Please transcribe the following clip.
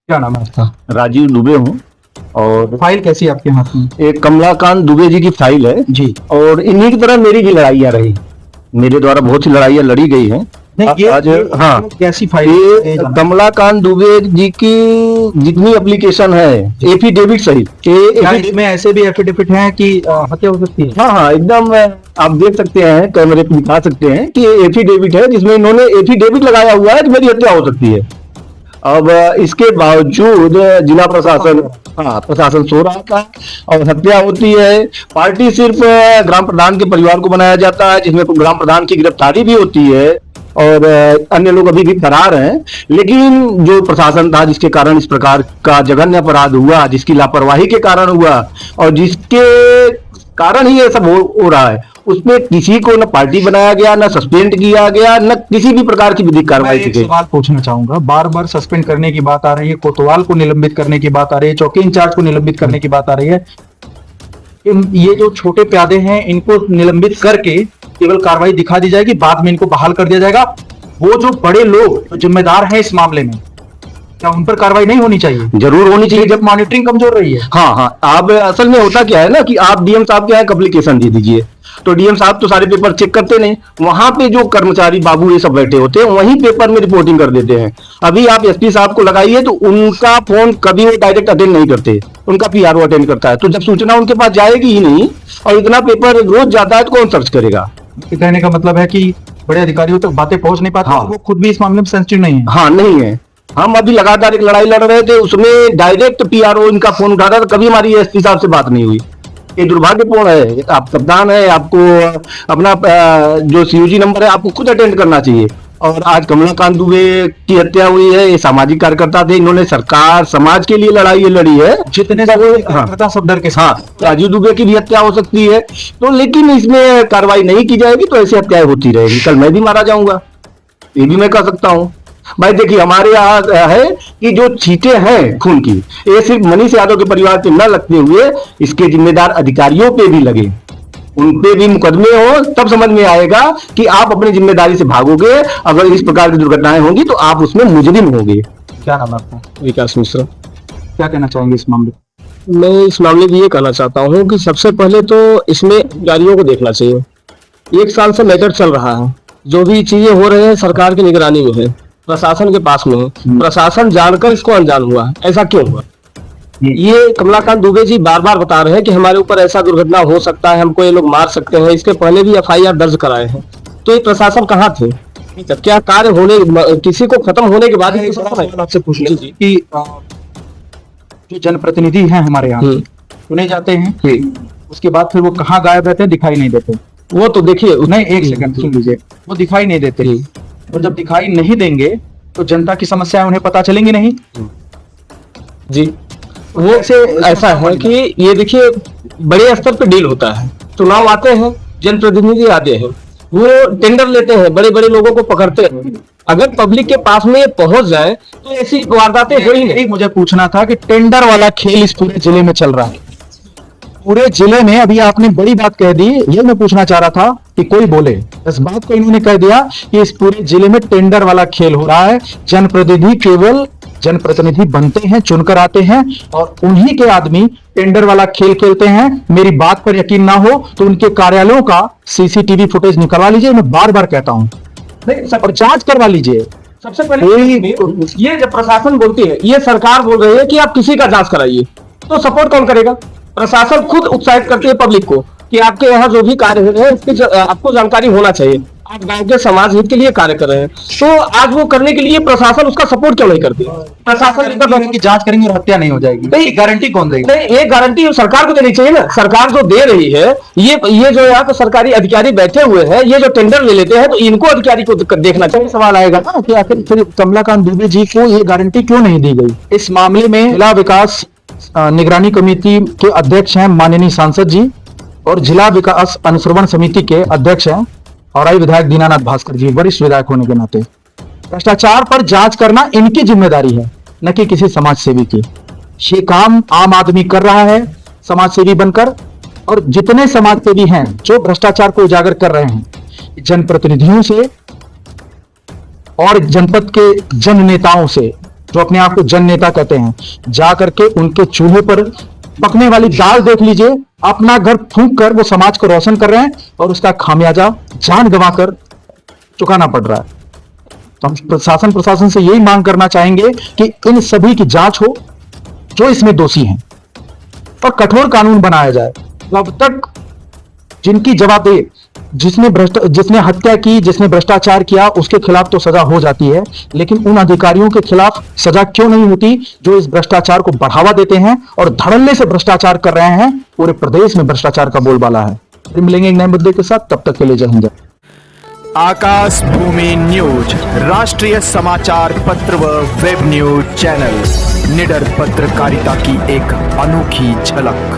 क्या नाम है आपका? राजीव दुबे हूँ। और फाइल कैसी है आपके हाथ में? एक कमलाकांत दुबे जी की फाइल है जी। और इन्हीं की तरह मेरी भी लड़ाइयाँ रही। मेरे द्वारा बहुत सी लड़ाइयाँ लड़ी गई हैं। नहीं, हाँ, कैसी फाइल? ये कमलाकांत दुबे जी की जितनी एप्लीकेशन है एफिडेविट सहित क्या इसमें ऐसे भी एफिडेविट हैं कि हत्या हो सकती है? हाँ हाँ, एकदम आप देख सकते हैं, कैमरे पे दिखा सकते हैं कि एफिडेविट है जिसमें इन्होंने एफिडेविट लगाया हुआ है कि मेरी हत्या हो सकती है। अब इसके बावजूद जिला प्रशासन, हाँ, प्रशासन सो रहा था और हत्या होती है। पार्टी सिर्फ ग्राम प्रधान के परिवार को बनाया जाता है, जिसमें ग्राम प्रधान की गिरफ्तारी भी होती है और अन्य लोग अभी भी फरार हैं। लेकिन जो प्रशासन था, जिसके कारण इस प्रकार का जघन्य अपराध हुआ, जिसकी लापरवाही के कारण हुआ और जिसके कारण ही ये सब हो रहा है, उसमें किसी को न पार्टी बनाया गया, न सस्पेंड किया गया, न किसी भी प्रकार की विधिक कार्रवाई की गई। सवाल पूछना चाहूंगा, बार बार सस्पेंड करने की बात आ रही है, कोतवाल को निलंबित करने की बात आ रही है, चौकी इंचार्ज को निलंबित करने की बात आ रही है। ये जो छोटे प्यादे हैं इनको निलंबित करके केवल कार्रवाई दिखा दी जाएगी, बाद में इनको बहाल कर दिया जाएगा। वो जो बड़े लोग जिम्मेदार हैं इस मामले में, क्या उन पर कार्रवाई नहीं होनी चाहिए? जरूर होनी चाहिए जब मॉनिटरिंग कमजोर रही है। हाँ हाँ, आप असल में होता क्या है ना कि आप डीएम साहब के यहाँ एप्लीकेशन दे दीजिए, तो डीएम साहब तो सारे पेपर चेक करते नहीं। वहां पे जो कर्मचारी बाबू ये सब बैठे होते हैं वहीं पेपर में रिपोर्टिंग कर देते हैं। अभी आप एसपी साहब को लगाइए तो उनका फोन कभी वो डायरेक्ट अटेंड नहीं करते, उनका पीआरओ अटेंड करता है। तो जब सूचना उनके पास जाएगी ही नहीं और इतना पेपर रोज जाता है तो कौन सर्च करेगा? कहने का मतलब है कि बड़े अधिकारियों तक बातें पहुंच नहीं पाती। हाँ। वो खुद भी इस मामले में सेंसिटिव नहीं है। हाँ, नहीं है। हम अभी लगातार एक लड़ाई लड़ रहे थे, उसमें डायरेक्ट पीआरओ इनका फोन उठाता था, कभी हमारी एसपी साहब से बात नहीं हुई। ये दुर्भाग्यपूर्ण है। आप कप्तान है, आपको अपना जो सीयूजी नंबर है आपको खुद अटेंड करना चाहिए। और आज कमलाकांत दुबे की हत्या हुई है, ये सामाजिक कार्यकर्ता थे, इन्होंने सरकार समाज के लिए लड़ाई लड़ी है। जितने कार्यकर्ता सब डर के साथ। हाँ, राजीव दुबे की भी हत्या हो सकती है तो, लेकिन इसमें कार्रवाई नहीं की जाएगी तो ऐसी हत्याएं होती रहेगी। कल मैं भी मारा जाऊंगा, ये भी मैं कह सकता हूँ। भाई देखिए, हमारे यहाँ है कि जो छींटे हैं खून की, ये सिर्फ मनीष यादव के परिवार पे न लगते हुए इसके जिम्मेदार अधिकारियों पे भी लगे, उन पे भी मुकदमे हो, तब समझ में आएगा कि आप अपनी जिम्मेदारी से भागोगे। अगर इस प्रकार की दुर्घटनाएं होंगी तो आप उसमें मुजरिम होंगे। क्या नाम है आपका? विकास मिश्रा। क्या कहना चाहेंगे इस मामले? मैं इस मामले में ये कहना चाहता हूँ कि सबसे पहले तो इसमें अधिकारियों को देखना चाहिए। 1 साल से मैटर चल रहा है, जो भी चीजें हो रही है सरकार की निगरानी में है, प्रशासन के पास में है, प्रशासन जानकर इसको अनजान हुआ। ऐसा क्यों हुआ? ये कमलाकांत दुबे जी बार बार बता रहे हैं कि हमारे ऊपर ऐसा दुर्घटना हो सकता है, हमको ये लोग मार सकते हैं। इसके पहले भी एफआईआर दर्ज कराए हैं। तो ये प्रशासन कहाँ थे? क्या कार्य होने, किसी को खत्म होने के बाद ही आपसे पूछ लें कि जो जनप्रतिनिधि हैं हमारे यहाँ चुने जाते हैं, उसके बाद फिर वो कहाँ गायब रहते हैं? दिखाई नहीं देते। वो तो देखिए, नहीं, एक सेकंड सुन लीजिए, वो दिखाई नहीं देते। और जब दिखाई नहीं देंगे तो जनता की समस्याएं उन्हें पता चलेंगी नहीं जी। वो ऐसा है कि ये देखिए, बड़े स्तर पे डील होता है, चुनाव आते हैं, जनप्रतिनिधि आते हैं, वो टेंडर लेते हैं, बड़े बड़े लोगों को पकड़ते हैं। अगर पब्लिक के पास में ये पहुंच जाए तो ऐसी वारदातें हो ही नहीं। मुझे पूछना था कि टेंडर वाला खेल इस पूरे जिले में चल रहा है, पूरे जिले में। अभी आपने बड़ी बात कह दी, ये मैं पूछना चाह रहा था कि कोई बोले, इस बात को इन्होंने कह दिया कि इस पूरे जिले में टेंडर वाला खेल हो रहा है। जनप्रतिनिधि केवल जनप्रतिनिधि बनते हैं, चुनकर आते हैं और उन्हीं के आदमी टेंडर वाला खेल खेलते हैं। मेरी बात पर यकीन ना हो तो उनके कार्यालयों का सीसीटीवी फुटेज निकलवा लीजिए, मैं बार बार कहता हूं, और जांच करवा लीजिए। सबसे पहले ये जब प्रशासन बोलती है, ये सरकार बोल रही है कि आप किसी का जांच कराइए, तो सपोर्ट कौन करेगा? प्रशासन खुद उत्साहित करती है पब्लिक को कि आपके यहाँ जो भी कार्य हो रहे हैं उसकी आपको जानकारी होना चाहिए, आप गांव के समाज हित के लिए कार्य कर रहे हैं। तो आज वो करने के लिए प्रशासन उसका सपोर्ट क्यों नहीं करती? प्रशासन की जांच करेंगे और हत्या नहीं हो जाएगी, नहीं, गारंटी कौन देगी? नहीं, ये गारंटी सरकार को देनी चाहिए ना। सरकार जो दे रही है, ये जो यहाँ पे सरकारी अधिकारी बैठे हुए हैं, ये जो टेंडर ले लेते हैं, तो इनको अधिकारी को देखना चाहिए। सवाल आएगा ना कि आखिर फिर कमलाकांत दुबे जी को ये गारंटी क्यों नहीं दी गई? इस मामले में जिला विकास निगरानी कमेटी के अध्यक्ष हैं माननीय सांसद जी और जिला विकास अनुश्रवण समिति के अध्यक्ष हैं और विधायक दीनानाथ भास्कर जी, वरिष्ठ विधायक होने के नाते। भ्रष्टाचार पर जांच करना इनकी जिम्मेदारी है, न कि किसी समाज सेवी की। ये काम आम आदमी कर रहा है समाज सेवी बनकर, और जितने समाज सेवी हैं जो भ्रष्टाचार को उजागर कर रहे हैं, जनप्रतिनिधियों से और जनपद के जन नेताओं से जो अपने आप को जन नेता कहते हैं, जा करके उनके चूल्हे पर पकने वाली दाल देख लीजिए, अपना घर फूंक कर वो समाज को रोशन कर रहे हैं और उसका खामियाजा जान गंवाकर चुकाना पड़ रहा है। तो हम प्रशासन से यही मांग करना चाहेंगे कि इन सभी की जांच हो जो इसमें दोषी हैं और कठोर कानून बनाया जाए। अब तक जिनकी जवाबदेही, जिसने हत्या की, जिसने भ्रष्टाचार किया, उसके खिलाफ तो सजा हो जाती है, लेकिन उन अधिकारियों के खिलाफ सजा क्यों नहीं होती जो इस भ्रष्टाचार को बढ़ावा देते हैं और धड़ल्ले से भ्रष्टाचार कर रहे हैं। पूरे प्रदेश में भ्रष्टाचार का बोलबाला है। फिर मिलेंगे एक नए मुद्दे के साथ, तब तक के लिए जय हिंद। आकाश भूमि न्यूज, राष्ट्रीय समाचार पत्र व वेब न्यूज चैनल, निडर पत्रकारिता की एक अनोखी झलक।